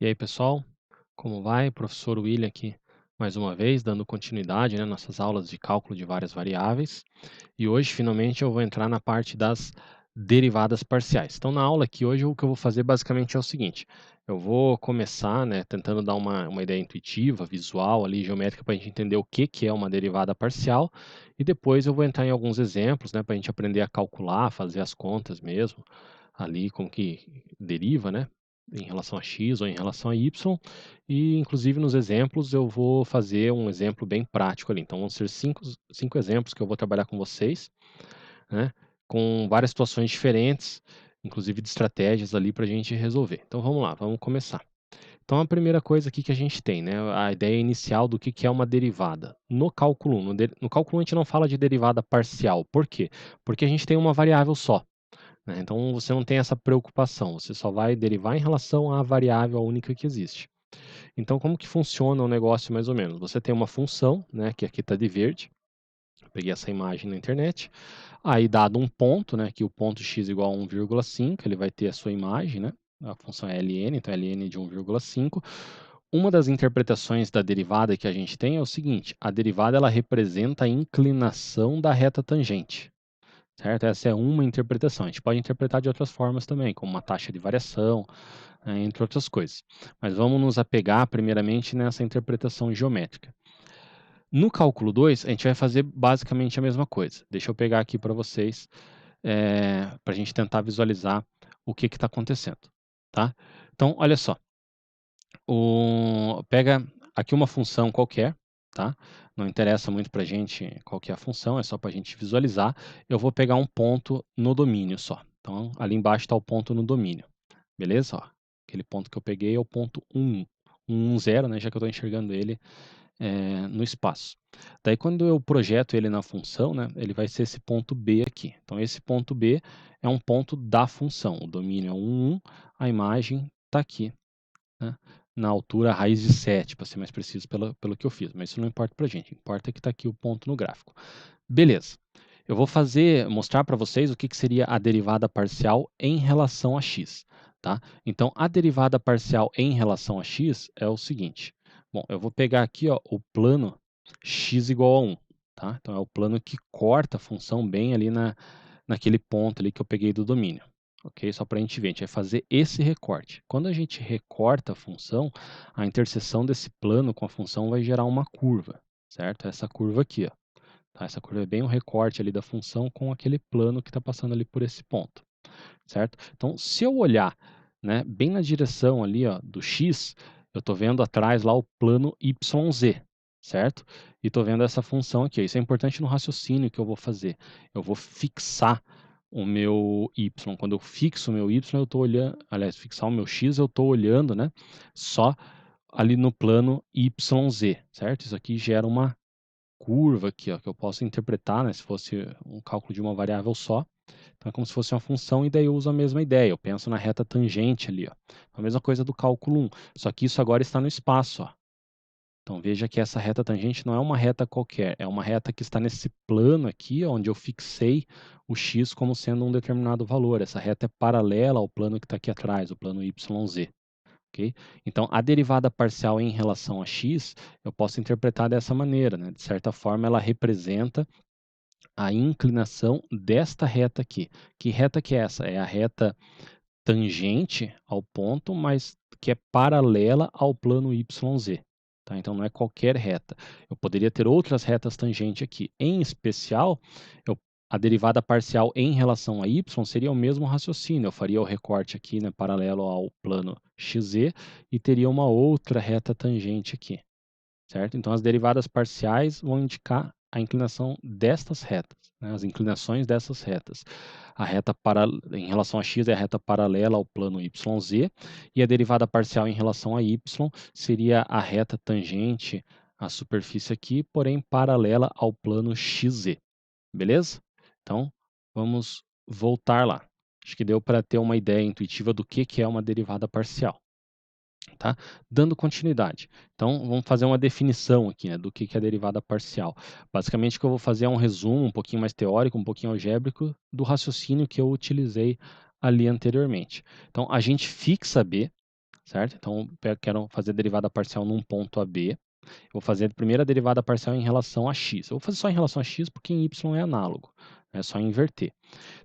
E aí, pessoal, como vai? Professor William aqui, mais uma vez, dando continuidade, né, nossas aulas de cálculo de várias variáveis. E hoje, finalmente, eu vou entrar na parte das derivadas parciais. Então, na aula aqui hoje, o que eu vou fazer basicamente é o seguinte: eu vou começar, né, tentando dar uma ideia intuitiva, visual, ali, geométrica, para a gente entender o que que é uma derivada parcial. E depois eu vou entrar em alguns exemplos, né, para a gente aprender a calcular, fazer as contas mesmo, ali, como que deriva, né, em relação a x ou em relação a y, e inclusive nos exemplos eu vou fazer um exemplo bem prático ali. Então vão ser cinco exemplos que eu vou trabalhar com vocês, né, com várias situações diferentes, inclusive de estratégias ali para a gente resolver. Então vamos lá, vamos começar. Então a primeira coisa aqui que a gente tem, né, a ideia inicial do que é uma derivada. No cálculo 1, no cálculo 1 a gente não fala de derivada parcial. Por quê? Porque a gente tem uma variável só, né, então você não tem essa preocupação, você só vai derivar em relação à variável única que existe. Então como que funciona o negócio mais ou menos? Você tem uma função, né, que aqui está de verde, eu peguei essa imagem na internet, aí dado um ponto, né, que o ponto x igual a 1,5, ele vai ter a sua imagem, né, a função é ln, então ln de 1,5. Uma das interpretações da derivada que a gente tem é o seguinte: a derivada ela representa a inclinação da reta tangente. Certo? Essa é uma interpretação. A gente pode interpretar de outras formas também, como uma taxa de variação, entre outras coisas. Mas vamos nos apegar primeiramente nessa interpretação geométrica. No cálculo 2, a gente vai fazer basicamente a mesma coisa. Deixa eu pegar aqui para vocês, para a gente tentar visualizar o que está acontecendo. Tá? Então, olha só. Pega aqui uma função qualquer, tá? Não interessa muito para a gente qual que é a função, é só para a gente visualizar. Eu vou pegar um ponto no domínio só. Então, ali embaixo está o ponto no domínio, beleza? Ó, aquele ponto que eu peguei é o ponto 1, 1, 0, né? Já que eu estou enxergando ele no espaço. Daí, quando eu projeto ele na função, né? Ele vai ser esse ponto B aqui. Então, esse ponto B é um ponto da função. O domínio é 1, 1, a imagem está aqui, né, na altura raiz de 7, para ser mais preciso pelo que eu fiz, mas isso não importa para a gente, importa que está aqui o ponto no gráfico. Beleza, eu vou mostrar para vocês o que seria a derivada parcial em relação a x. Tá? Então, a derivada parcial em relação a x é o seguinte. Bom, eu vou pegar aqui ó, o plano x igual a 1. Tá? Então, é o plano que corta a função bem ali naquele ponto ali que eu peguei do domínio. Ok? Só para a gente ver, a gente vai fazer esse recorte. Quando a gente recorta a função, a interseção desse plano com a função vai gerar uma curva, certo? Essa curva aqui, ó. Tá? Essa curva é bem o recorte ali da função com aquele plano que está passando ali por esse ponto, certo? Então, se eu olhar, né, bem na direção ali, ó, do x, eu estou vendo atrás lá o plano YZ, certo? E estou vendo essa função aqui. Isso é importante no raciocínio que eu vou fazer. Eu vou fixar o meu y. Quando eu fixo o meu y, eu estou olhando, aliás, fixar o meu x, eu estou olhando, né, só ali no plano YZ, certo? Isso aqui gera uma curva aqui, ó, que eu posso interpretar, né, se fosse um cálculo de uma variável só. Então é como se fosse uma função e daí eu uso a mesma ideia. Eu penso na reta tangente ali, ó. A mesma coisa do cálculo 1, só que isso agora está no espaço, ó. Então veja que essa reta tangente não é uma reta qualquer, é uma reta que está nesse plano aqui, onde eu fixei o x como sendo um determinado valor. Essa reta é paralela ao plano que está aqui atrás, o plano YZ. Okay? Então, a derivada parcial em relação a x, eu posso interpretar dessa maneira, né? De certa forma, ela representa a inclinação desta reta aqui. Que reta que é essa? É a reta tangente ao ponto, mas que é paralela ao plano YZ. Tá? Então, não é qualquer reta. Eu poderia ter outras retas tangentes aqui. Em especial, a derivada parcial em relação a y seria o mesmo raciocínio. Eu faria o recorte aqui, né, paralelo ao plano XZ e teria uma outra reta tangente aqui, certo? Então, as derivadas parciais vão indicar a inclinação destas retas, né, as inclinações dessas retas. A reta em relação a x é a reta paralela ao plano YZ, e a derivada parcial em relação a y seria a reta tangente à superfície aqui, porém paralela ao plano XZ. Beleza? Então, vamos voltar lá. Acho que deu para ter uma ideia intuitiva do que é uma derivada parcial. Tá? Dando continuidade. Então, vamos fazer uma definição aqui, né, do que é a derivada parcial. Basicamente, o que eu vou fazer é um resumo um pouquinho mais teórico, um pouquinho algébrico, do raciocínio que eu utilizei ali anteriormente. Então, a gente fixa B, certo? Então, quero fazer a derivada parcial num ponto AB. Eu vou fazer a primeira derivada parcial em relação a x. Eu vou fazer só em relação a x porque em y é análogo. É só inverter.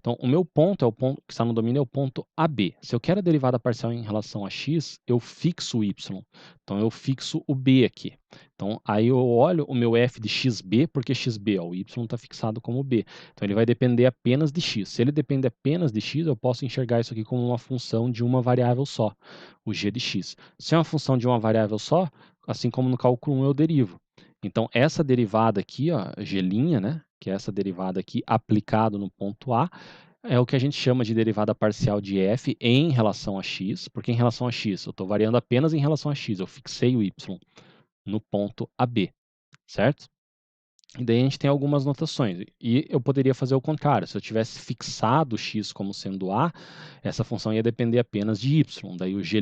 Então, o meu ponto é o ponto que está no domínio é o ponto AB. Se eu quero a derivada parcial em relação a x, eu fixo o y. Então, eu fixo o b aqui. Então, aí eu olho o meu f de xb, porque xb, ó, o y está fixado como b. Então, ele vai depender apenas de x. Se ele depende apenas de x, eu posso enxergar isso aqui como uma função de uma variável só, o g de x. Se é uma função de uma variável só, assim como no cálculo 1 eu derivo. Então, essa derivada aqui, ó, g', né, que é essa derivada aqui aplicado no ponto A, é o que a gente chama de derivada parcial de f em relação a x, porque em relação a x eu estou variando apenas em relação a x, eu fixei o y no ponto AB, certo? E daí a gente tem algumas notações. E eu poderia fazer o contrário. Se eu tivesse fixado x como sendo A, essa função ia depender apenas de y. Daí o g'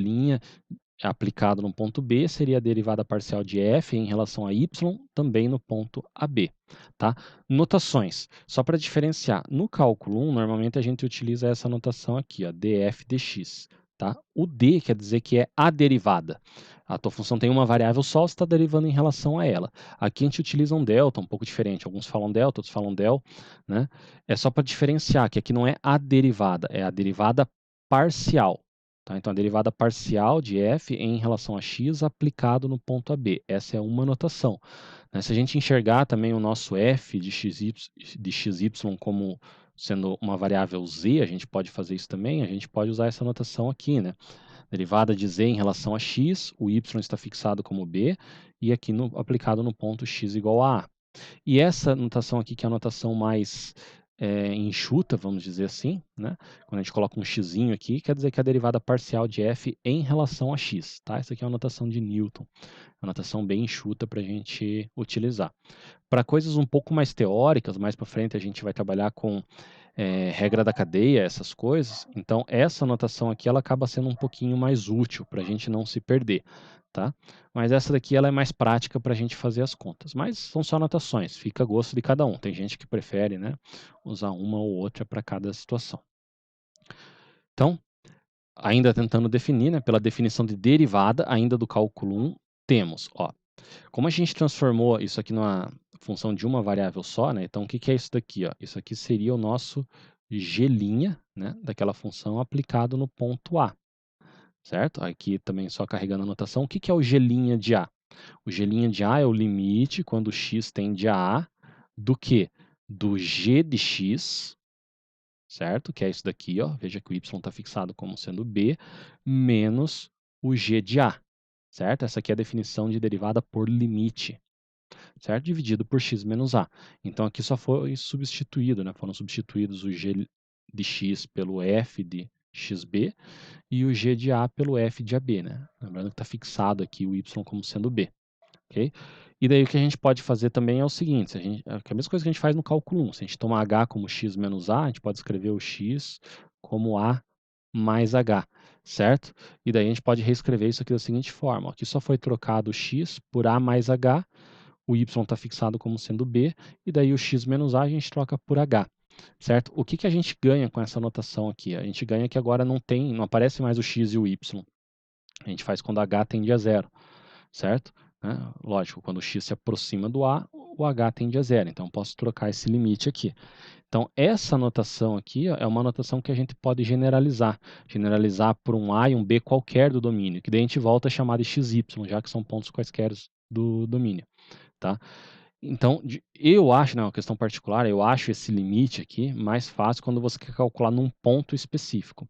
aplicado no ponto B seria a derivada parcial de f em relação a y também no ponto AB. Tá? Notações. Só para diferenciar. No cálculo 1, normalmente a gente utiliza essa notação aqui, ó, df dx. Tá? O d quer dizer que é a derivada. A tua função tem uma variável só, você está derivando em relação a ela. Aqui a gente utiliza um delta, um pouco diferente. Alguns falam delta, outros falam del. Né? É só para diferenciar que aqui não é a derivada, é a derivada parcial. Tá? Então, a derivada parcial de f em relação a x aplicado no ponto AB. Essa é uma notação. Né? Se a gente enxergar também o nosso f de xy como sendo uma variável z, a gente pode fazer isso também, a gente pode usar essa notação aqui, né? Derivada de z em relação a x, o y está fixado como b, e aqui aplicado no ponto x igual a a. E essa notação aqui, que é a notação mais enxuta, vamos dizer assim, né? Quando a gente coloca um xzinho aqui, quer dizer que é a derivada parcial de f em relação a x. Tá? Essa aqui é uma notação de Newton, uma notação bem enxuta para a gente utilizar. Para coisas um pouco mais teóricas, mais para frente a gente vai trabalhar com regra da cadeia, essas coisas. Então, essa anotação aqui ela acaba sendo um pouquinho mais útil para a gente não se perder. Tá? Mas essa daqui ela é mais prática para a gente fazer as contas. Mas são só anotações, fica a gosto de cada um. Tem gente que prefere, né, usar uma ou outra para cada situação. Então, ainda tentando definir, né, pela definição de derivada, ainda do cálculo 1, temos, ó, como a gente transformou isso aqui numa função de uma variável só, né, então o que, que é isso daqui? Ó? Isso aqui seria o nosso g', né, daquela função aplicado no ponto A, certo? Aqui também só carregando a notação. O que, que é o g' de A? O g' de A é o limite, quando x tende a A, do que? Do g de x, certo? Que é isso daqui, ó. Veja que o y está fixado como sendo b, menos o g de A, certo? Essa aqui é a definição de derivada por limite, certo? Dividido por x menos A. Então, aqui só foi substituído, né? Foram substituídos o g de x pelo f de xb e o g de A pelo f de AB, né? Lembrando que está fixado aqui o y como sendo b, ok? E daí o que a gente pode fazer também é o seguinte, é a mesma coisa que a gente faz no cálculo 1. Se a gente tomar h como x menos a, a gente pode escrever o x como a mais h, certo? E daí a gente pode reescrever isso aqui da seguinte forma. Aqui só foi trocado o x por a mais h, o y está fixado como sendo b, e daí o x menos a gente troca por h, certo? O que, que a gente ganha com essa notação aqui? A gente ganha que agora não aparece mais o x e o y. A gente faz quando h tende a zero, certo? Né? Lógico, quando o x se aproxima do a, o h tende a zero. Então, eu posso trocar esse limite aqui. Então, essa notação aqui ó, é uma notação que a gente pode generalizar. Generalizar por um a e um b qualquer do domínio, que daí a gente volta a chamar de xy, já que são pontos quaisquer do domínio. Tá? Então, eu acho, né, uma questão particular, eu acho esse limite aqui mais fácil quando você quer calcular num ponto específico.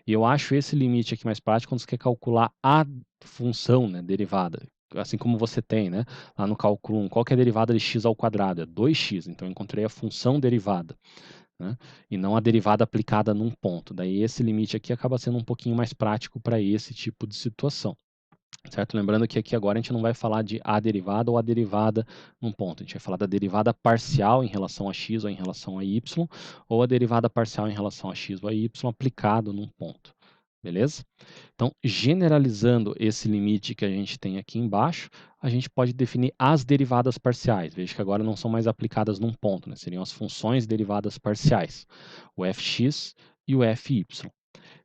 E eu acho esse limite aqui mais prático quando você quer calcular a função, né, derivada. Assim como você tem, né, lá no cálculo 1, qual que é a derivada de x ao quadrado? É 2x, então eu encontrei a função derivada, né, e não a derivada aplicada num ponto. Daí esse limite aqui acaba sendo um pouquinho mais prático para esse tipo de situação. Certo? Lembrando que aqui agora a gente não vai falar de a derivada ou a derivada num ponto. A gente vai falar da derivada parcial em relação a x ou em relação a y, ou a derivada parcial em relação a x ou a y aplicado num ponto. Beleza? Então, generalizando esse limite que a gente tem aqui embaixo, a gente pode definir as derivadas parciais. Veja que agora não são mais aplicadas num ponto, né? Seriam as funções derivadas parciais, o fx e o fy.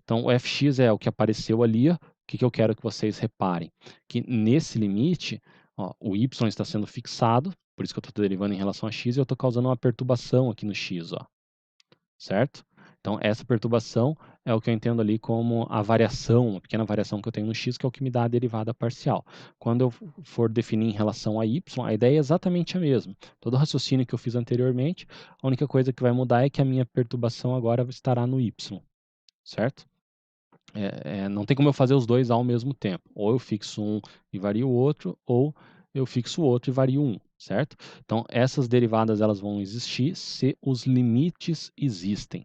Então, o fx é o que apareceu ali, ó, que eu quero que vocês reparem? Que nesse limite, ó, o y está sendo fixado, por isso que eu estou derivando em relação a x, e eu estou causando uma perturbação aqui no x, ó, certo? Então, essa perturbação é o que eu entendo ali como a variação, uma pequena variação que eu tenho no x, que é o que me dá a derivada parcial. Quando eu for definir em relação a y, a ideia é exatamente a mesma. Todo o raciocínio que eu fiz anteriormente, a única coisa que vai mudar é que a minha perturbação agora estará no y, certo? Não tem como eu fazer os dois ao mesmo tempo. Ou eu fixo um e vario o outro, ou eu fixo o outro e vario um, certo? Então, essas derivadas elas vão existir se os limites existem.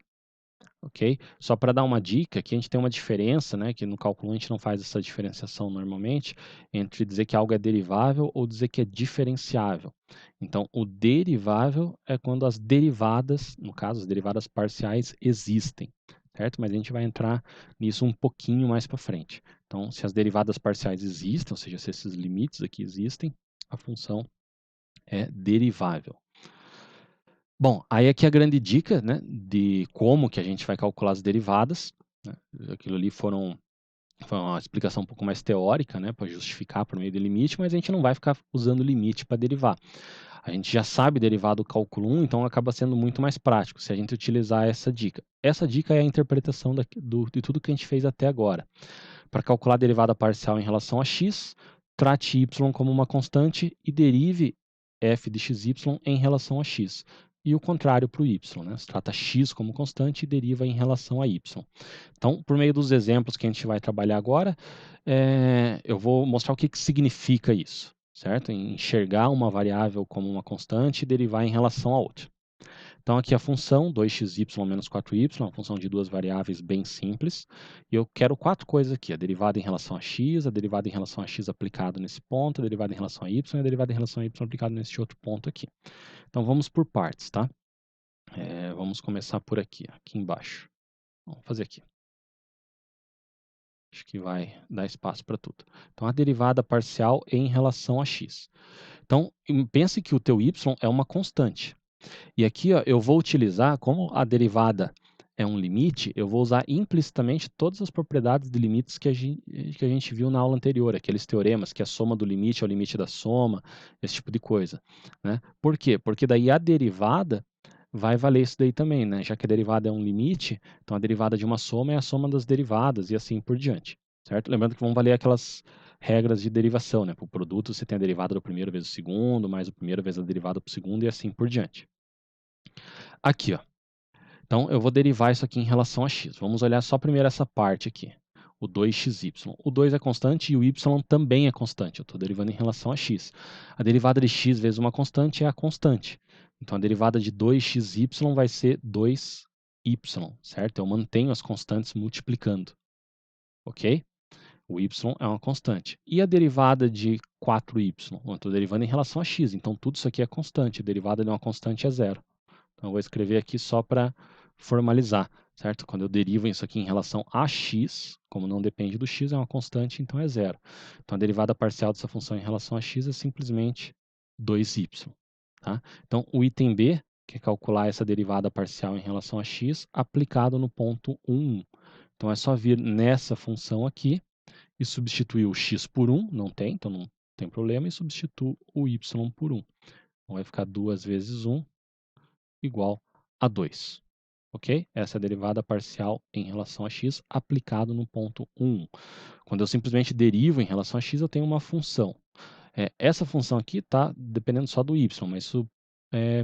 Ok? Só para dar uma dica, aqui a gente tem uma diferença, né, que no cálculo a gente não faz essa diferenciação normalmente, entre dizer que algo é derivável ou dizer que é diferenciável. Então, o derivável é quando as derivadas, no caso, as derivadas parciais existem, certo? Mas a gente vai entrar nisso um pouquinho mais para frente. Então, se as derivadas parciais existem, ou seja, se esses limites aqui existem, a função é derivável. Bom, aí aqui a grande dica, né, de como que a gente vai calcular as derivadas, né? Aquilo ali foi uma explicação um pouco mais teórica, né, para justificar por meio do limite, mas a gente não vai ficar usando limite para derivar. A gente já sabe derivar do cálculo 1, então acaba sendo muito mais prático se a gente utilizar essa dica. Essa dica é a interpretação de tudo que a gente fez até agora. Para calcular a derivada parcial em relação a x, trate y como uma constante e derive f de xy em relação a x. E o contrário para o y, né? Se trata x como constante e deriva em relação a y. Então, por meio dos exemplos que a gente vai trabalhar agora, eu vou mostrar o que significa isso, certo? Enxergar uma variável como uma constante e derivar em relação a outra. Então, aqui a função 2xy menos 4y, uma função de duas variáveis bem simples. E eu quero quatro coisas aqui: a derivada em relação a x, a derivada em relação a x aplicado nesse ponto, a derivada em relação a y e a derivada em relação a y aplicado nesse outro ponto aqui. Então, vamos por partes, tá? Vamos começar por aqui, aqui embaixo. Vamos fazer aqui. Acho que vai dar espaço para tudo. Então, a derivada parcial em relação a x. Então, pense que o teu y é uma constante. E aqui ó, eu vou utilizar, como a derivada é um limite, eu vou usar implicitamente todas as propriedades de limites que a gente viu na aula anterior, aqueles teoremas, que a soma do limite é o limite da soma, esse tipo de coisa. Né? Por quê? Porque daí a derivada vai valer isso daí também, né? Já que a derivada é um limite, então a derivada de uma soma é a soma das derivadas e assim por diante. Certo? Lembrando que vão valer aquelas regras de derivação, né? Para o produto você tem a derivada do primeiro vezes o segundo, mais o primeiro vezes a derivada do segundo e assim por diante. Aqui, ó. Então, eu vou derivar isso aqui em relação a x. Vamos olhar só primeiro essa parte aqui, o 2xy. O 2 é constante e o y também é constante. Eu estou derivando em relação a x. A derivada de x vezes uma constante é a constante. Então, a derivada de 2xy vai ser 2y, certo? Eu mantenho as constantes multiplicando, ok? O y é uma constante. E a derivada de 4y? Eu estou derivando em relação a x, então tudo isso aqui é constante. A derivada de uma constante é zero. Então, eu vou escrever aqui só para formalizar, certo? Quando eu derivo isso aqui em relação a x, como não depende do x, é uma constante, então é zero. Então, a derivada parcial dessa função em relação a x é simplesmente 2y. Tá? Então, o item B, que é calcular essa derivada parcial em relação a x, aplicado no ponto 1. Então, é só vir nessa função aqui e substituir o x por 1, não tem, então não tem problema, e substituo o y por 1. Então, vai ficar 2 vezes 1 igual a 2. Ok? Essa é a derivada parcial em relação a x aplicado no ponto 1. Quando eu simplesmente derivo em relação a x, eu tenho uma função. Essa função aqui está dependendo só do y, mas isso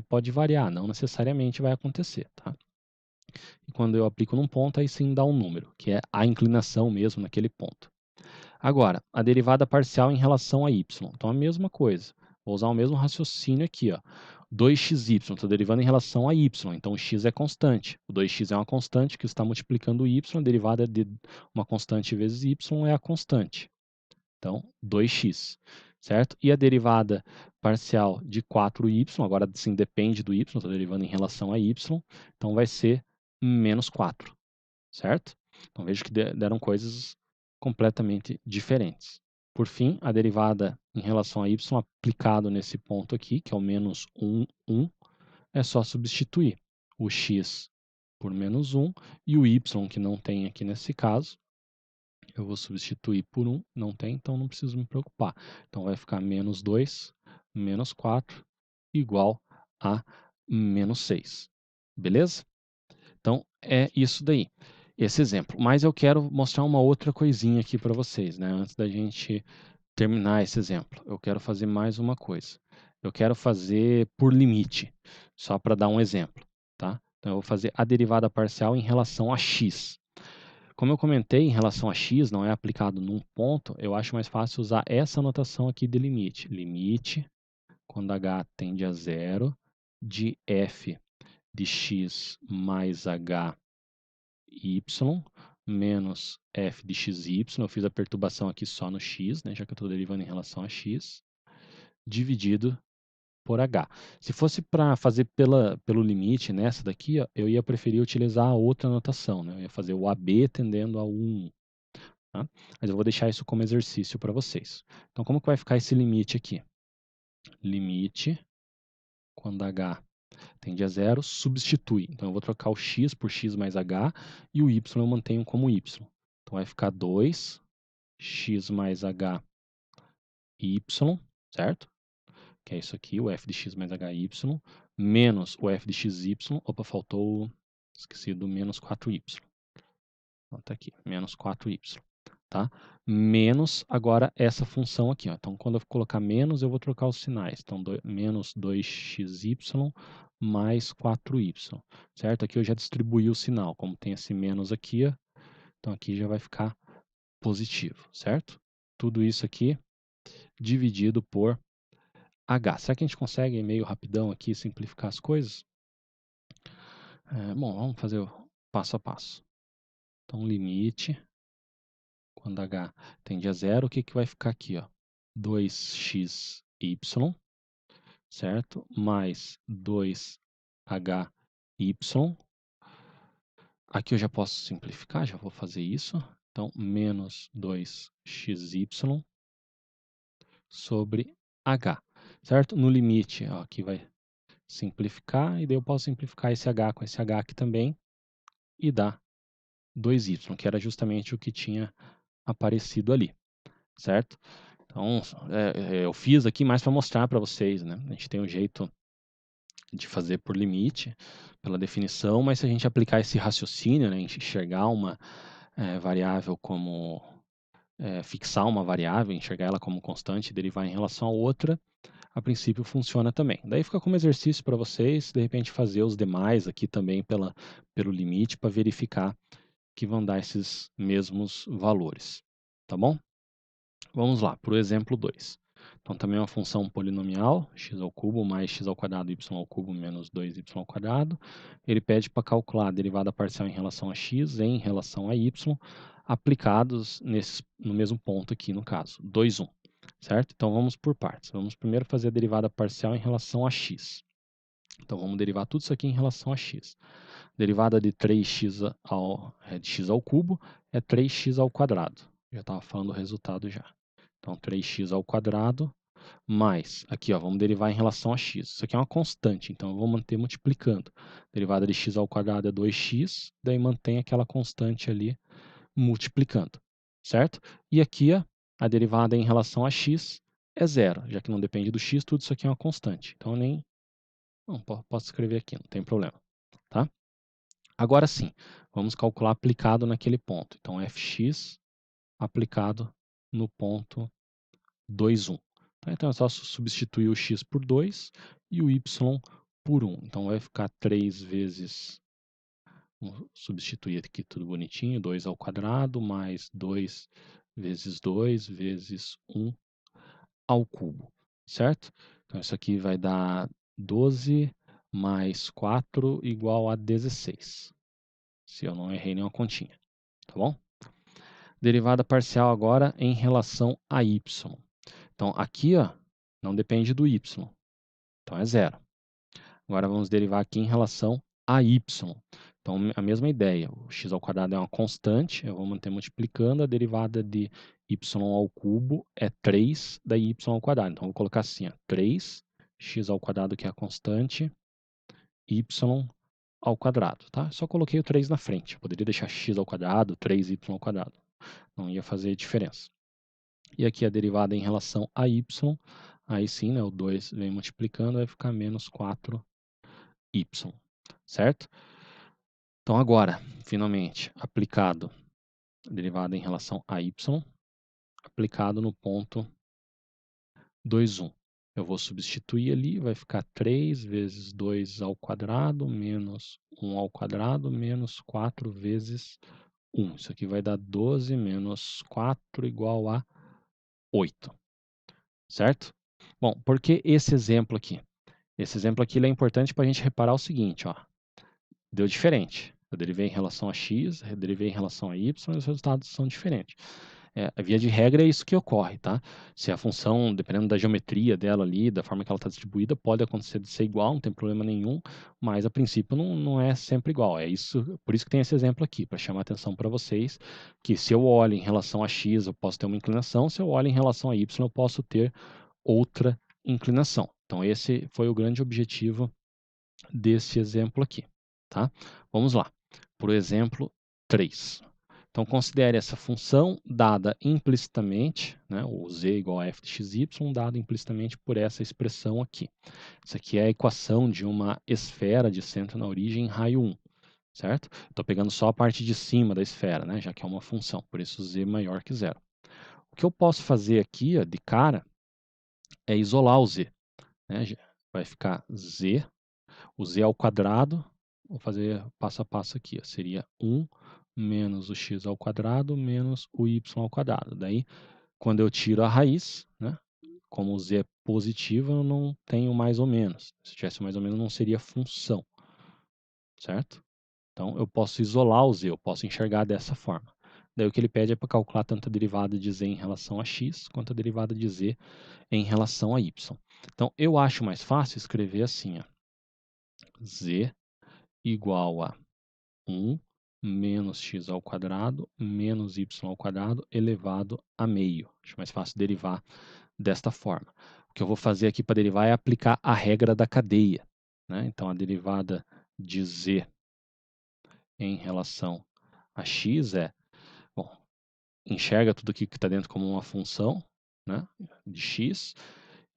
pode variar, não necessariamente vai acontecer. Tá? E quando eu aplico num ponto, aí sim dá um número, que é a inclinação mesmo naquele ponto. Agora, a derivada parcial em relação a y. Então, a mesma coisa. Vou usar o mesmo raciocínio aqui. Ó. 2xy, estou derivando em relação a y, então o x é constante. O 2x é uma constante que está multiplicando o y, a derivada de uma constante vezes y é a constante. Então, 2x, certo? E a derivada parcial de 4y, agora sim depende do y, estou derivando em relação a y, então vai ser menos 4, certo? Então, vejo que deram coisas completamente diferentes. Por fim, a derivada em relação a y aplicado nesse ponto aqui, que é o menos 1, 1, é só substituir o x por menos 1 e o y, que não tem aqui nesse caso, Eu vou substituir por 1, não tem, então não preciso me preocupar. Então vai ficar menos 2, menos 4, igual a menos 6. Beleza? Então é isso daí, esse exemplo. Mas eu quero mostrar uma outra coisinha aqui para vocês, né? Antes da gente terminar esse exemplo, eu quero fazer mais uma coisa. Eu quero fazer por limite, só para dar um exemplo, tá? Então eu vou fazer a derivada parcial em relação a x. Como eu comentei, em relação a x não é aplicado num ponto, eu acho mais fácil usar essa anotação aqui de limite. Limite, quando h tende a zero, de f de x mais h y menos f de xy. Eu fiz a perturbação aqui só no x, né, já que eu estou derivando em relação a x, dividido por h. Se fosse para fazer pelo limite nessa daqui, ó, eu ia preferir utilizar a outra anotação, né? Eu ia fazer o AB tendendo a 1. Tá? Mas eu vou deixar isso como exercício para vocês. Então, como que vai ficar esse limite aqui? Limite, quando h tende a zero, substitui. Então, eu vou trocar o x por x mais h e o y eu mantenho como y. Então, vai ficar 2 x mais h y, certo? Que é isso aqui, o f de x mais hy, menos o f de xy. Opa, faltou, esqueci do menos 4y. Então, tá aqui, menos 4y. Tá? Menos agora essa função aqui. Ó. Então, quando eu colocar menos, eu vou trocar os sinais. Então, menos 2xy mais 4y. Certo? Aqui eu já distribuí o sinal. Como tem esse menos aqui, ó, então aqui já vai ficar positivo. Certo? Tudo isso aqui dividido por h. Será que a gente consegue meio rapidão aqui simplificar as coisas? Bom, vamos fazer o passo a passo. Então, limite, quando h tende a zero, o que vai ficar aqui? Ó? 2xy, certo? Mais 2hy. Aqui eu já posso simplificar, já vou fazer isso. Então, menos 2xy sobre h, certo? No limite, ó, aqui vai simplificar, e daí eu posso simplificar esse h com esse h aqui também, e dá 2y, que era justamente o que tinha aparecido ali, certo? Então, eu fiz aqui mais para mostrar para vocês, né? A gente tem um jeito de fazer por limite, pela definição, mas se a gente aplicar esse raciocínio, né, enxergar uma variável como fixar uma variável, enxergar ela como constante e derivar em relação a outra, a princípio funciona também. Daí fica como exercício para vocês, de repente fazer os demais aqui também pelo limite para verificar que vão dar esses mesmos valores, tá bom? Vamos lá, para o exemplo 2. Então, também é uma função polinomial, x ao cubo mais x ao quadrado, y ao cubo menos 2y ao quadrado. Ele pede para calcular a derivada parcial em relação a x em relação a y, aplicados no mesmo ponto aqui, no caso, 2, 1. Certo? Então, vamos por partes. Vamos primeiro fazer a derivada parcial em relação a x. Então, vamos derivar tudo isso aqui em relação a x. Derivada de 3x de x ao cubo é 3x ao quadrado. Já estava falando o resultado já. Então, 3x ao quadrado mais, aqui ó, vamos derivar em relação a x. Isso aqui é uma constante, então eu vou manter multiplicando. Derivada de x ao quadrado é 2x, daí mantém aquela constante ali multiplicando, certo? E aqui ó, a derivada em relação a x é zero, já que não depende do x, tudo isso aqui é uma constante. Então eu nem não, posso escrever aqui, não tem problema, tá? Agora sim, vamos calcular aplicado naquele ponto. Então fx aplicado no ponto 2, 1. Então é só substituir o x por 2 e o y por 1. Então vai ficar 3 vezes, vamos substituir aqui tudo bonitinho, 2 ao quadrado mais 2 vezes 2 vezes 1 ao cubo, certo? Então isso aqui vai dar 12 mais 4 igual a 16. Se eu não errei nenhuma continha, tá bom? Derivada parcial agora em relação a y. Então, aqui ó, não depende do y, então é zero. Agora vamos derivar aqui em relação a y. Então, a mesma ideia, o x ao quadrado é uma constante, eu vou manter multiplicando, a derivada de y ao cubo é 3 da y ao quadrado. Então, eu vou colocar assim, ó, 3x ao quadrado, que é a constante, y ao quadrado, tá? Só coloquei o 3 na frente, eu poderia deixar x ao quadrado, 3y ao quadrado, não ia fazer diferença. E aqui a derivada em relação a y, aí sim, né, o 2 vem multiplicando, vai ficar menos 4y, certo? Então agora, finalmente, aplicado a derivada em relação a y, aplicado no ponto 2, 1. Eu vou substituir ali, vai ficar 3 vezes 2 ao quadrado, menos 1 ao quadrado, menos 4 vezes 1. Isso aqui vai dar 12 menos 4 igual a 8, certo? Bom, por que esse exemplo aqui? Esse exemplo aqui ele é importante para a gente reparar o seguinte, ó. Deu diferente. Eu derivei em relação a x, eu derivei em relação a y, e os resultados são diferentes. A via de regra é isso que ocorre, tá? Se a função, dependendo da geometria dela ali, da forma que ela está distribuída, pode acontecer de ser igual, não tem problema nenhum, mas a princípio não é sempre igual. É isso, por isso que tem esse exemplo aqui, para chamar a atenção para vocês, que se eu olho em relação a x, eu posso ter uma inclinação, se eu olho em relação a y, eu posso ter outra inclinação. Então, esse foi o grande objetivo desse exemplo aqui, tá? Vamos lá. Por exemplo 3. Então, considere essa função dada implicitamente, né, o z igual a f de xy, dado implicitamente por essa expressão aqui. Isso aqui é a equação de uma esfera de centro na origem em raio 1, certo? Estou pegando só a parte de cima da esfera, né, já que é uma função, por isso z maior que zero. O que eu posso fazer aqui, ó, de cara, é isolar o z. Né? Vai ficar z, o z ao quadrado, vou fazer passo a passo aqui, ó, seria 1 menos o x ao quadrado menos o y ao quadrado. Daí, quando eu tiro a raiz, né, como o z é positivo, eu não tenho mais ou menos. Se tivesse mais ou menos, não seria função, certo? Então, eu posso isolar o z, eu posso enxergar dessa forma. Daí, o que ele pede é para calcular tanto a derivada de z em relação a x, quanto a derivada de z em relação a y. Então, eu acho mais fácil escrever assim, ó, z igual a 1 menos x ao quadrado menos y ao quadrado elevado a meio. Acho mais fácil derivar desta forma. O que eu vou fazer aqui para derivar é aplicar a regra da cadeia. Né? Então, a derivada de z em relação a x é, bom, enxerga tudo aqui que está dentro como uma função, né, de x,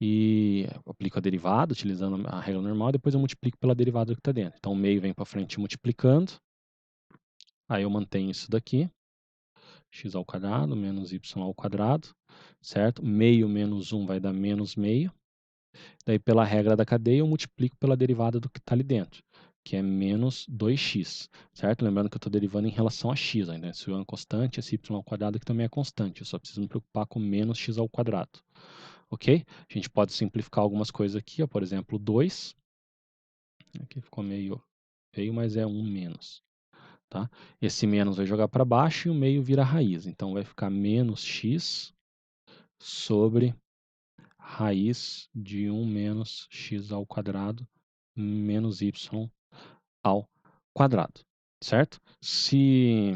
e aplico a derivada utilizando a regra normal, depois eu multiplico pela derivada que está dentro. Então, o meio vem para frente multiplicando, aí eu mantenho isso daqui, x ao quadrado menos y ao quadrado, certo? Meio menos 1 vai dar menos meio. Daí, pela regra da cadeia, eu multiplico pela derivada do que está ali dentro, que é menos 2x, certo? Lembrando que eu estou derivando em relação a x, ainda. Se é uma constante, esse y ao quadrado aqui também é constante. Eu só preciso me preocupar com menos x ao quadrado. Ok? A gente pode simplificar algumas coisas aqui, ó, por exemplo, 2. Aqui ficou meio feio, mas é 1 menos. Tá? Esse menos vai jogar para baixo e o meio vira raiz. Então, vai ficar menos x sobre raiz de 1 menos x ao quadrado menos y ao quadrado. Certo? Se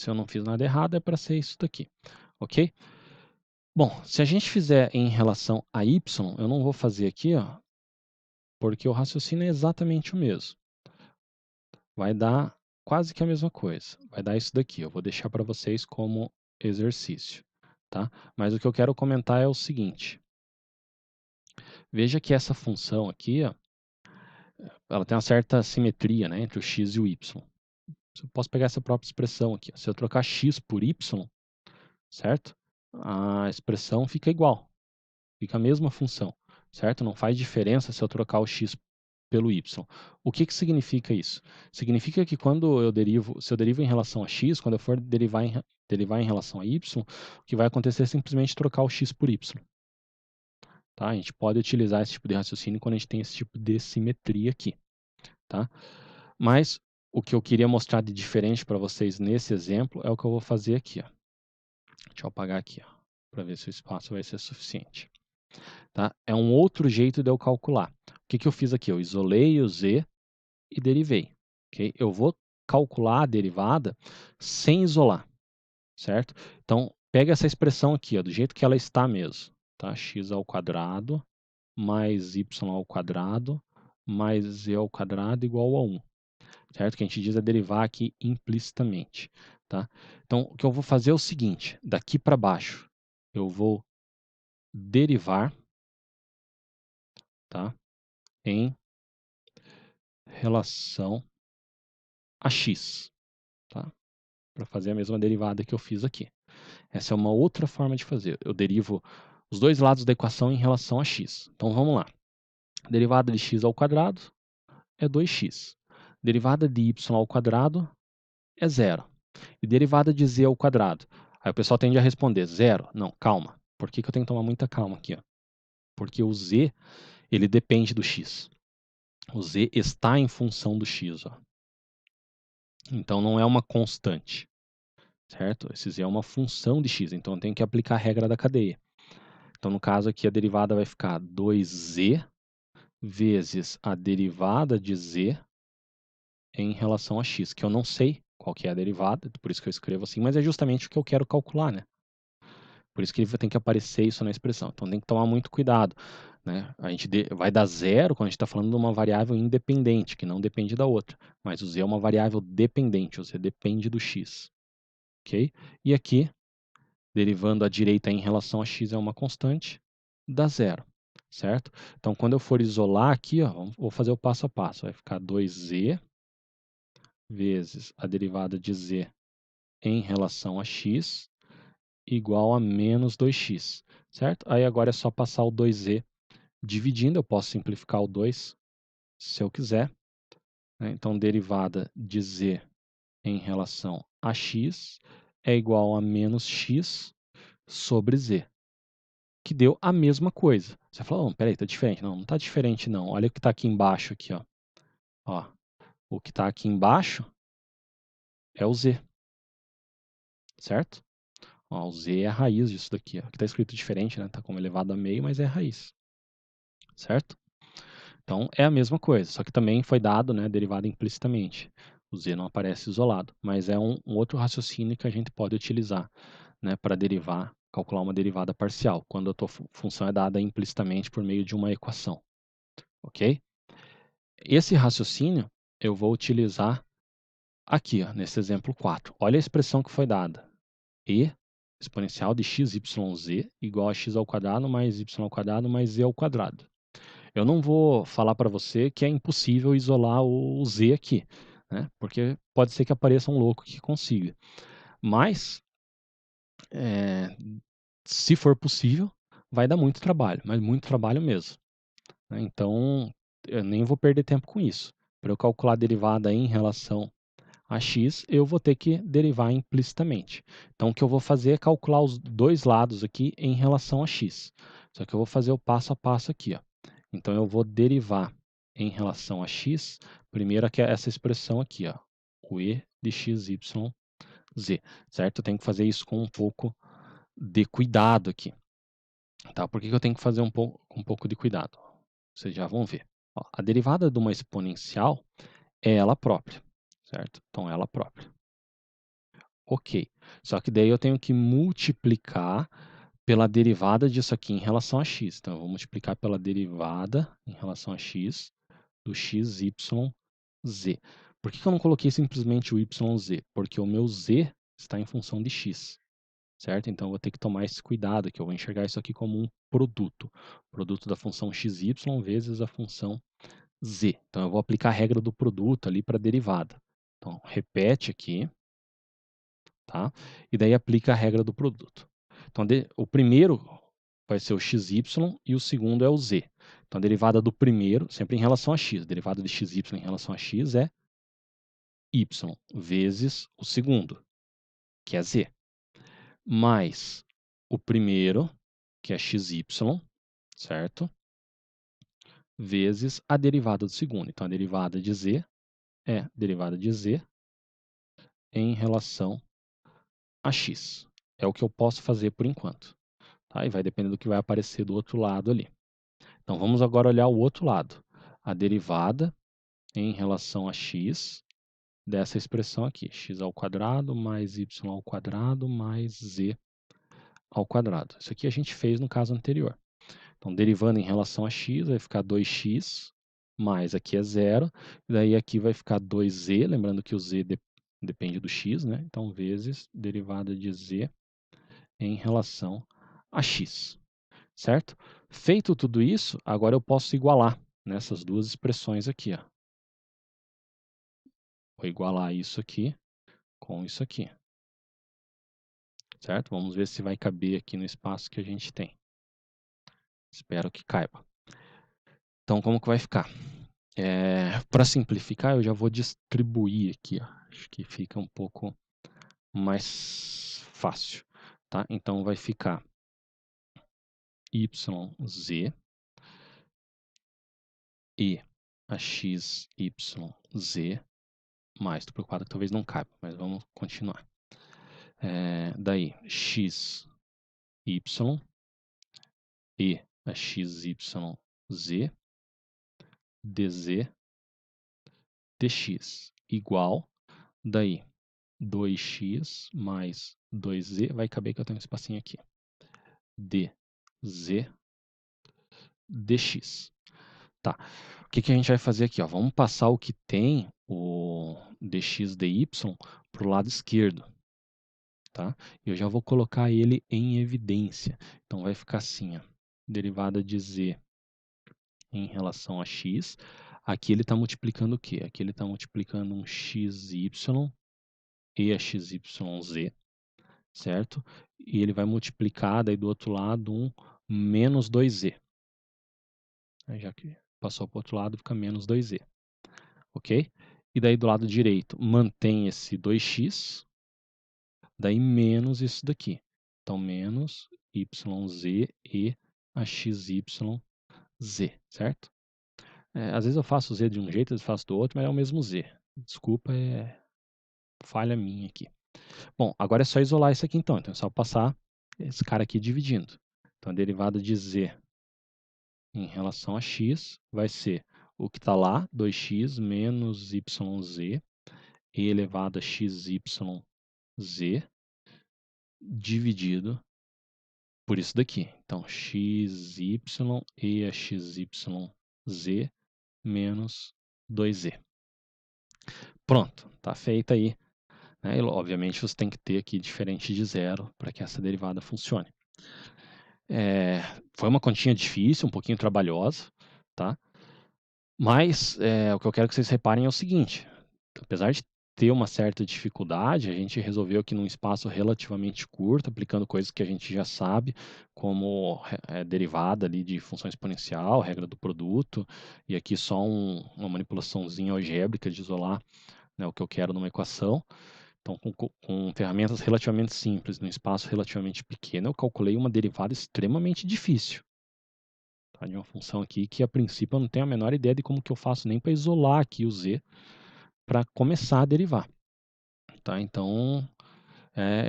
eu não fiz nada errado, é para ser isso daqui. Ok? Bom, se a gente fizer em relação a y, eu não vou fazer aqui, ó, porque o raciocínio é exatamente o mesmo. Vai dar quase que a mesma coisa. Vai dar isso daqui. Eu vou deixar para vocês como exercício, tá? Mas o que eu quero comentar é o seguinte. Veja que essa função aqui, ó, ela tem uma certa simetria, né, entre o x e o y. Eu posso pegar essa própria expressão aqui. Ó. Se eu trocar x por y, certo? A expressão fica igual. Fica a mesma função, certo? Não faz diferença se eu trocar o x pelo y. O que que significa isso? Significa que quando eu derivo, se eu derivo em relação a x, quando eu for derivar em relação a y, o que vai acontecer é simplesmente trocar o x por y. Tá? A gente pode utilizar esse tipo de raciocínio quando a gente tem esse tipo de simetria aqui. Tá? Mas o que eu queria mostrar de diferente para vocês nesse exemplo é o que eu vou fazer aqui. Ó. Deixa eu apagar aqui, para ver se o espaço vai ser suficiente. Tá? É um outro jeito de eu calcular. O que que eu fiz aqui? Eu isolei o z e derivei. Okay? Eu vou calcular a derivada sem isolar, certo? Então, pega essa expressão aqui, ó, do jeito que ela está mesmo. Tá? X ao quadrado mais y ao quadrado mais z ao quadrado igual a 1. Certo? Que a gente diz é derivar aqui implicitamente. tá? Então, o que eu vou fazer é o seguinte, daqui para baixo, eu vou derivar, tá? Em relação a x, tá? Para fazer a mesma derivada que eu fiz aqui. Essa é uma outra forma de fazer. Eu derivo os dois lados da equação em relação a x. Então, vamos lá. Derivada de x ao quadrado é 2x. Derivada de y ao quadrado é zero. E derivada de z ao quadrado? Aí o pessoal tende a responder zero. Não, calma. Por que eu tenho que tomar muita calma aqui? Ó? Porque o z, ele depende do x. O z está em função do x. Ó. Então não é uma constante. Certo? Esse z é uma função de x. Então eu tenho que aplicar a regra da cadeia. Então no caso aqui a derivada vai ficar 2z vezes a derivada de z em relação a x, que eu não sei qual que é a derivada, por isso que eu escrevo assim, mas é justamente o que eu quero calcular, né? Por isso que tem que aparecer isso na expressão. Então tem que tomar muito cuidado. Né? A gente vai dar zero quando a gente está falando de uma variável independente, que não depende da outra. Mas o z é uma variável dependente, o z depende do x. Ok? E aqui, derivando à direita em relação a x é uma constante, dá zero. Certo? Então quando eu for isolar aqui, ó, vou fazer o passo a passo. Vai ficar 2z vezes a derivada de z em relação a x igual a menos 2x, certo? Aí agora é só passar o 2z dividindo, eu posso simplificar o 2 se eu quiser. Né? Então, derivada de z em relação a x é igual a menos x sobre z, que deu a mesma coisa. Você fala, oh, peraí, tá diferente. Não, não tá diferente não. Olha o que está aqui embaixo, aqui, ó. Ó, o que está aqui embaixo é o z, certo? Ó, o z é a raiz disso daqui. Ó. Aqui está escrito diferente, né? Está como elevado a meio, mas é a raiz. Certo? Então, é a mesma coisa, só que também foi dado, né, derivada implicitamente. O z não aparece isolado, mas é um outro raciocínio que a gente pode utilizar, né, para derivar, calcular uma derivada parcial, quando a tua função é dada implicitamente por meio de uma equação. Ok? Esse raciocínio eu vou utilizar aqui, ó, nesse exemplo 4. Olha a expressão que foi dada. E exponencial de x, y, z igual a x ao quadrado mais y ao quadrado mais z ao quadrado. Eu não vou falar para você que é impossível isolar o z aqui, né? Porque pode ser que apareça um louco que consiga. Mas, se for possível, vai dar muito trabalho, mas muito trabalho mesmo. Né? Então, eu nem vou perder tempo com isso. Para eu calcular a derivada em relação a x, eu vou ter que derivar implicitamente. Então, o que eu vou fazer é calcular os dois lados aqui em relação a x. Só que eu vou fazer o passo a passo aqui. Ó. Então, eu vou derivar em relação a x, primeiro aqui essa expressão aqui, ó, o e de x, y, z, certo? Eu tenho que fazer isso com um pouco de cuidado aqui. Tá? Por que eu tenho que fazer um pouco de cuidado? Vocês já vão ver. Ó, a derivada de uma exponencial é ela própria, certo? Então, ela própria. Ok. Só que daí eu tenho que multiplicar pela derivada disso aqui em relação a x. Então, eu vou multiplicar pela derivada em relação a x do x, y, z. Por que eu não coloquei simplesmente o y, z? Porque o meu z está em função de x, certo? Então, eu vou ter que tomar esse cuidado, que eu vou enxergar isso aqui como um produto. Produto da função xy vezes a função z. Então, eu vou aplicar a regra do produto ali para a derivada. Então, repete aqui. Tá? E daí aplica a regra do produto. Então, o primeiro vai ser o xy e o segundo é o z. Então, a derivada do primeiro, sempre em relação a x, a derivada de xy em relação a x é y vezes o segundo, que é z, mais o primeiro, que é xy, certo? Vezes a derivada do segundo. Então, a derivada de z é derivada de z em relação a x. É o que eu posso fazer por enquanto. Tá? E vai depender do que vai aparecer do outro lado ali. Então, vamos agora olhar o outro lado. A derivada em relação a x dessa expressão aqui. X ao quadrado mais y ao quadrado mais z ao quadrado. Isso aqui a gente fez no caso anterior. Então, derivando em relação a x, vai ficar 2x, mais aqui é zero. E daí aqui vai ficar 2z, lembrando que o z depende do x, né? Então, vezes derivada de z em relação a x, certo? Feito tudo isso, agora eu posso igualar nessas duas expressões aqui, ó. Vou igualar isso aqui com isso aqui, certo? Vamos ver se vai caber aqui no espaço que a gente tem. Espero que caiba. Então, como que vai ficar? Para simplificar, eu já vou distribuir aqui, ó. Acho que fica um pouco mais fácil, tá? Então, vai ficar yz e a xyz mais. Estou preocupado que talvez não caiba, mas vamos continuar. Daí, xy e a xyz dz dx igual, daí 2x mais 2z, vai caber que eu tenho um espacinho aqui, dz dx. Tá, o que a gente vai fazer aqui? Ó? Vamos passar o que tem, o dx dy, para o lado esquerdo. Tá? Eu já vou colocar ele em evidência. Então, vai ficar assim, ó, derivada de z em relação a x. Aqui ele está multiplicando o quê? Aqui ele está multiplicando um xy e a xyz, certo? E ele vai multiplicar, daí do outro lado, um menos 2z. Aí, já que passou para o outro lado, fica menos 2z. Ok? E daí do lado direito, mantém esse 2x, daí menos isso daqui. Então, menos yz e a xyz, certo? Às vezes eu faço z de um jeito, às vezes faço do outro, mas é o mesmo z. Desculpa, é falha minha aqui. Bom, agora é só isolar isso aqui então. Então é só passar esse cara aqui dividindo. Então a derivada de z em relação a x vai ser o que está lá, 2x menos yz e elevado a xyz dividido por isso daqui. Então, xy e a xyz menos 2z. Pronto, está feita aí. Né? E, obviamente, você tem que ter aqui diferente de zero para que essa derivada funcione. Foi uma continha difícil, um pouquinho trabalhosa, tá? Mas o que eu quero que vocês reparem é o seguinte: apesar de ter uma certa dificuldade, a gente resolveu aqui num espaço relativamente curto, aplicando coisas que a gente já sabe, como derivada ali de função exponencial, regra do produto, e aqui só uma manipulaçãozinha algébrica de isolar, né, o que eu quero numa equação. Então, com ferramentas relativamente simples, num espaço relativamente pequeno, eu calculei uma derivada extremamente difícil. Tá? De uma função aqui que, a princípio, eu não tenho a menor ideia de como que eu faço nem para isolar aqui o z para começar a derivar. Tá? Então,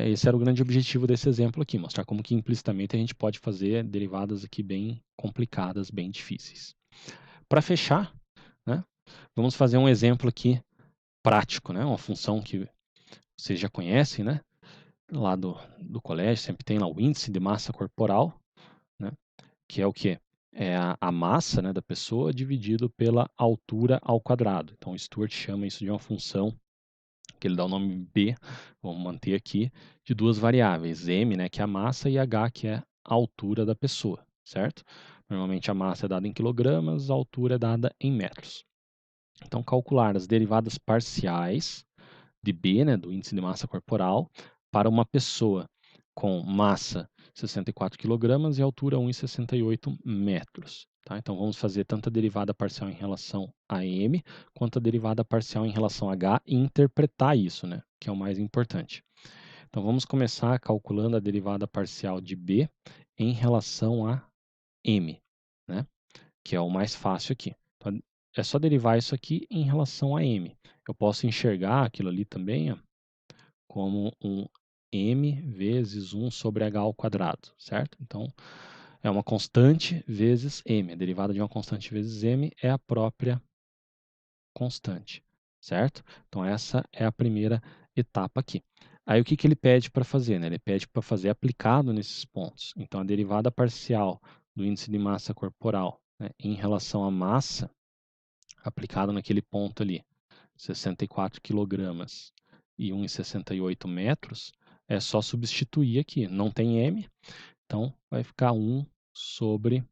esse era o grande objetivo desse exemplo aqui, mostrar como que implicitamente a gente pode fazer derivadas aqui bem complicadas, bem difíceis. Para fechar, né, vamos fazer um exemplo aqui prático, né, uma função que vocês já conhecem, né, lá do colégio, sempre tem lá o índice de massa corporal, né, que é o quê? É a massa, né, da pessoa dividido pela altura ao quadrado. Então, o Stewart chama isso de uma função que ele dá o nome B, vamos manter aqui, de duas variáveis, m, né, que é a massa, e h, que é a altura da pessoa, certo? Normalmente a massa é dada em quilogramas, a altura é dada em metros. Então, calcular as derivadas parciais de B, né, do índice de massa corporal, para uma pessoa com massa 64 kg e altura 1,68 metros. Tá? Então, vamos fazer tanto a derivada parcial em relação a m, quanto a derivada parcial em relação a h e interpretar isso, né, que é o mais importante. Então, vamos começar calculando a derivada parcial de b em relação a m, né, que é o mais fácil aqui. Então, é só derivar isso aqui em relação a m. Eu posso enxergar aquilo ali também, ó, como um m vezes 1 sobre h ao quadrado, certo? Então, é uma constante vezes m. A derivada de uma constante vezes m é a própria constante, certo? Então, essa é a primeira etapa aqui. Aí, o que ele pede para fazer? Né? Ele pede para fazer aplicado nesses pontos. Então, a derivada parcial do índice de massa corporal, né, em relação à massa, aplicado naquele ponto ali, 64 kg e 1,68 metros, é só substituir aqui. Não tem m, então vai ficar 1 sobre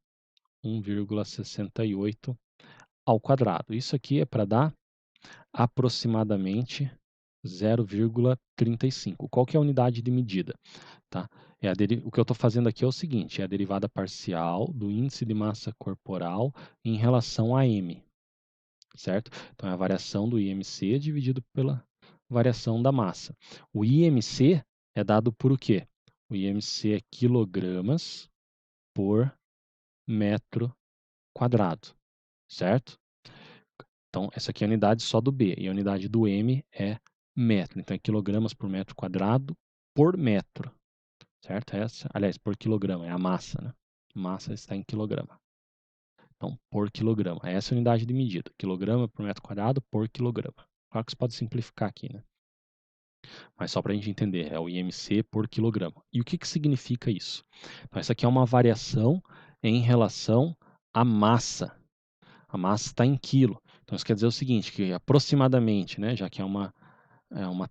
1,68 ao quadrado. Isso aqui é para dar aproximadamente 0,35. Qual que é a unidade de medida? Tá? O que eu estou fazendo aqui é o seguinte, é a derivada parcial do índice de massa corporal em relação a m, certo? Então, é a variação do IMC dividido pela variação da massa. O IMC é dado por o quê? O IMC é quilogramas por metro quadrado, certo? Então, essa aqui é a unidade só do B, e a unidade do M é metro. Então, é quilogramas por metro quadrado por metro, certo? Aliás, por quilograma, é a massa, né? Massa está em quilograma. Então, por quilograma. Essa é a unidade de medida. Quilograma por metro quadrado por quilograma. Claro que você pode simplificar aqui, né? Mas só para a gente entender, é o IMC por quilograma. E o que significa isso? Então, essa aqui é uma variação em relação à massa. A massa está em quilo. Então, isso quer dizer o seguinte, que aproximadamente, né, já que é uma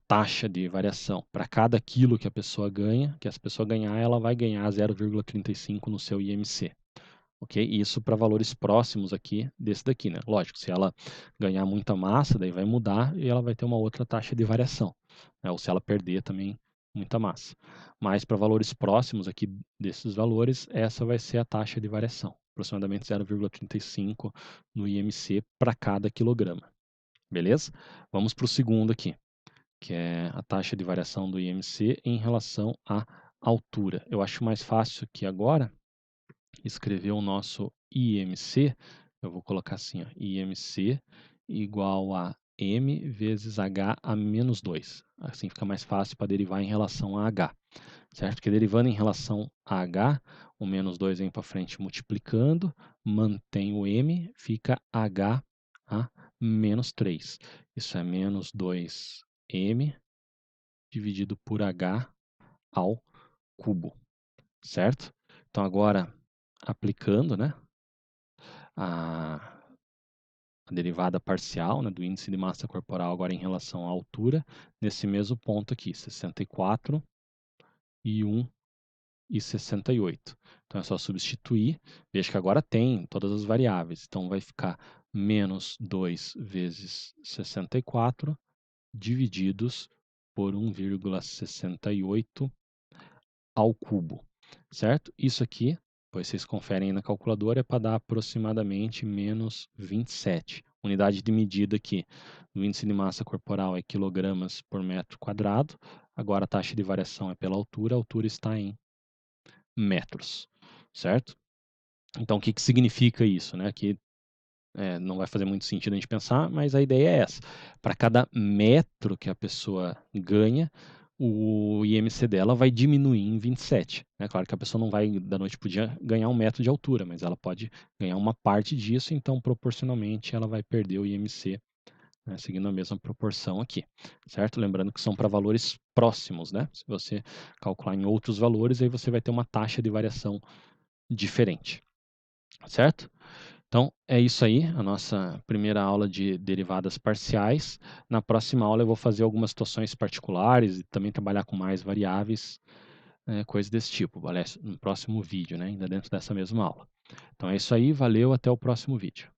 taxa de variação, para cada quilo que a pessoa ganha, que essa pessoa ganhar, ela vai ganhar 0,35 no seu IMC. Ok? Isso para valores próximos aqui desse daqui, né? Lógico, se ela ganhar muita massa, daí vai mudar e ela vai ter uma outra taxa de variação, né? Ou se ela perder também muita massa. Mas para valores próximos aqui desses valores, essa vai ser a taxa de variação, aproximadamente 0,35 no IMC para cada quilograma. Beleza? Vamos para o segundo aqui, que é a taxa de variação do IMC em relação à altura. Eu acho mais fácil que agora escrever o nosso IMC, eu vou colocar assim, ó, IMC igual a M vezes H a menos 2. Assim fica mais fácil para derivar em relação a H, certo? Porque derivando em relação a H, o menos 2 vem para frente multiplicando, mantém o M, fica H a menos 3. Isso é menos 2M dividido por H ao cubo, certo? Então agora, aplicando, né, a derivada parcial, né, do índice de massa corporal agora em relação à altura, nesse mesmo ponto aqui, 64 e 1,68. Então é só substituir, veja que agora tem todas as variáveis, então vai ficar menos 2 vezes 64 divididos por 1,68 ao cubo, certo? Isso aqui, depois vocês conferem aí na calculadora, é para dar aproximadamente menos 27. Unidade de medida aqui do índice de massa corporal é quilogramas por metro quadrado. Agora a taxa de variação é pela altura, a altura está em metros, certo? Então o que significa isso, né? Que não vai fazer muito sentido a gente pensar, mas a ideia é essa. Para cada metro que a pessoa ganha, o IMC dela vai diminuir em 27. É claro que a pessoa não vai, da noite para o dia, ganhar 1 metro de altura, mas ela pode ganhar uma parte disso, então, proporcionalmente, ela vai perder o IMC, né, seguindo a mesma proporção aqui, certo? Lembrando que são para valores próximos, né? Se você calcular em outros valores, aí você vai ter uma taxa de variação diferente, certo? Então, é isso aí, a nossa primeira aula de derivadas parciais. Na próxima aula eu vou fazer algumas situações particulares e também trabalhar com mais variáveis, coisas desse tipo, no próximo vídeo, né, ainda dentro dessa mesma aula. Então é isso aí, valeu, até o próximo vídeo.